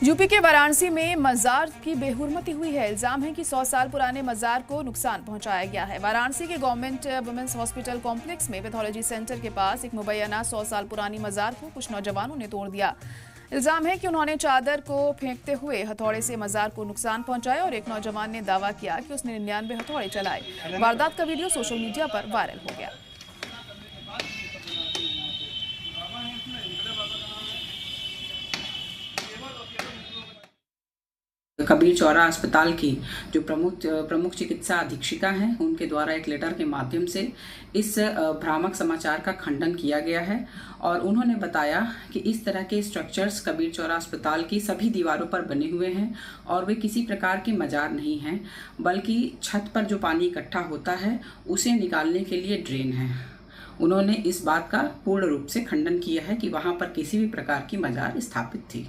UP के वाराणसी में मजार की बेहुरमती हुई है। इल्जाम है कि 100 साल पुराने मजार को नुकसान पहुंचाया गया है। वाराणसी के गवर्नमेंट वुमेन्स हॉस्पिटल कॉम्प्लेक्स में पैथोलॉजी सेंटर के पास एक मुबैना 100 साल पुरानी मजार को कुछ नौजवानों ने तोड़ दिया। इल्जाम है कि उन्होंने चादर को फेंकते हुए हथौड़े से मजार को नुकसान पहुंचाया और एक नौजवान ने दावा किया कि उसने 99 हथौड़े चलाए। वारदात का वीडियो सोशल मीडिया पर वायरल हो गया। कबीर चौरा अस्पताल की जो प्रमुख चिकित्सा अधीक्षिका हैं, उनके द्वारा एक लेटर के माध्यम से इस भ्रामक समाचार का खंडन किया गया है और उन्होंने बताया कि इस तरह के स्ट्रक्चर्स कबीर चौरा अस्पताल की सभी दीवारों पर बने हुए हैं और वे किसी प्रकार के मजार नहीं हैं, बल्कि छत पर जो पानी इकट्ठा होता है उसे निकालने के लिए ड्रेन है। उन्होंने इस बात का पूर्ण रूप से खंडन किया है कि वहां पर किसी भी प्रकार की मजार स्थापित थी।